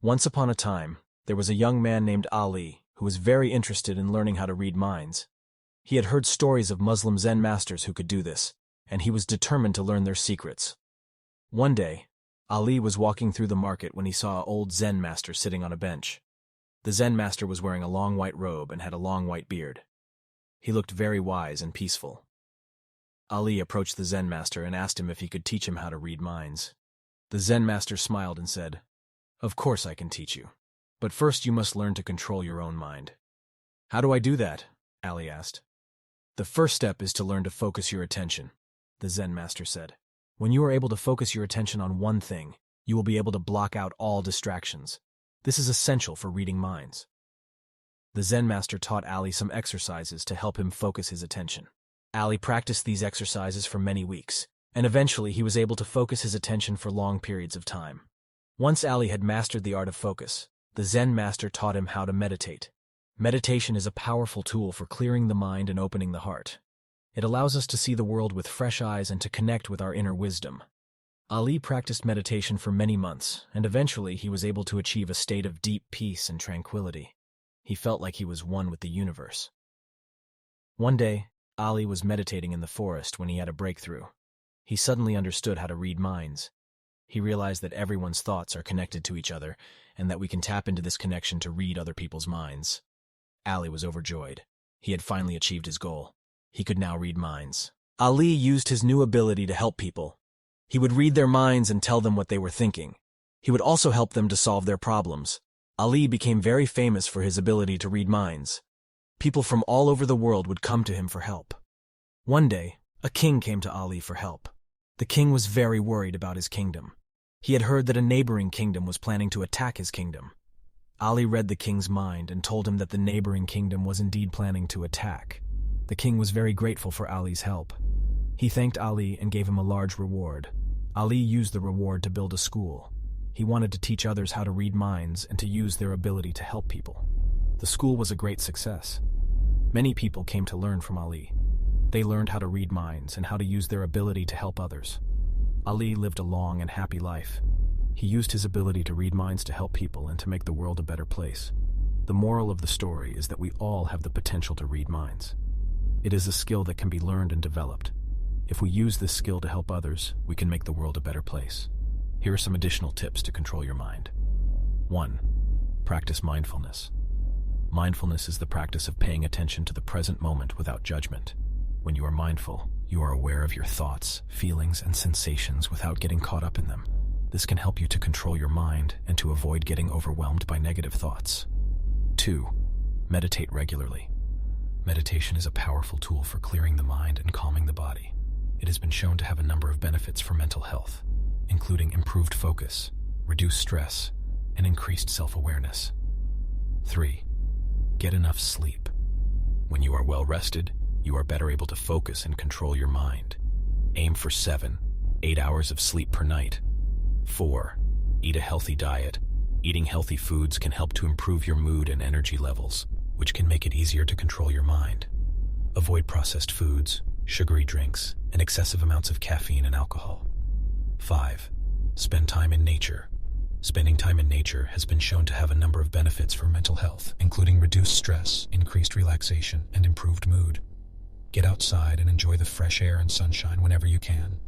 Once upon a time, there was a young man named Ali who was very interested in learning how to read minds. He had heard stories of Muslim Zen masters who could do this, and he was determined to learn their secrets. One day, Ali was walking through the market when he saw an old Zen master sitting on a bench. The Zen master was wearing a long white robe and had a long white beard. He looked very wise and peaceful. Ali approached the Zen master and asked him if he could teach him how to read minds. The Zen master smiled and said, "Of course I can teach you. But first you must learn to control your own mind." "How do I do that?" Ali asked. "The first step is to learn to focus your attention," the Zen master said. "When you are able to focus your attention on one thing, you will be able to block out all distractions. This is essential for reading minds." The Zen master taught Ali some exercises to help him focus his attention. Ali practiced these exercises for many weeks, and eventually he was able to focus his attention for long periods of time. Once Ali had mastered the art of focus, the Zen master taught him how to meditate. Meditation is a powerful tool for clearing the mind and opening the heart. It allows us to see the world with fresh eyes and to connect with our inner wisdom. Ali practiced meditation for many months, and eventually he was able to achieve a state of deep peace and tranquility. He felt like he was one with the universe. One day, Ali was meditating in the forest when he had a breakthrough. He suddenly understood how to read minds. He realized that everyone's thoughts are connected to each other, and that we can tap into this connection to read other people's minds. Ali was overjoyed. He had finally achieved his goal. He could now read minds. Ali used his new ability to help people. He would read their minds and tell them what they were thinking. He would also help them to solve their problems. Ali became very famous for his ability to read minds. People from all over the world would come to him for help. One day, a king came to Ali for help. The king was very worried about his kingdom. He had heard that a neighboring kingdom was planning to attack his kingdom. Ali read the king's mind and told him that the neighboring kingdom was indeed planning to attack. The king was very grateful for Ali's help. He thanked Ali and gave him a large reward. Ali used the reward to build a school. He wanted to teach others how to read minds and to use their ability to help people. The school was a great success. Many people came to learn from Ali. They learned how to read minds and how to use their ability to help others. Ali lived a long and happy life. He used his ability to read minds to help people and to make the world a better place. The moral of the story is that we all have the potential to read minds. It is a skill that can be learned and developed. If we use this skill to help others, we can make the world a better place. Here are some additional tips to control your mind. 1. Practice mindfulness. Mindfulness is the practice of paying attention to the present moment without judgment. When you are mindful, you are aware of your thoughts, feelings, and sensations without getting caught up in them. This can help you to control your mind and to avoid getting overwhelmed by negative thoughts. 2. Meditate regularly. Meditation is a powerful tool for clearing the mind and calming the body. It has been shown to have a number of benefits for mental health, including improved focus, reduced stress, and increased self-awareness. 3. Get enough sleep. When you are well rested, you are better able to focus and control your mind. Aim for 7-8 hours of sleep per night. 4. Eat a healthy diet. Eating healthy foods can help to improve your mood and energy levels, which can make it easier to control your mind. Avoid processed foods, sugary drinks, and excessive amounts of caffeine and alcohol. 5. Spend time in nature. Spending time in nature has been shown to have a number of benefits for mental health, including reduced stress, increased relaxation, and improved mood. Get outside and enjoy the fresh air and sunshine whenever you can.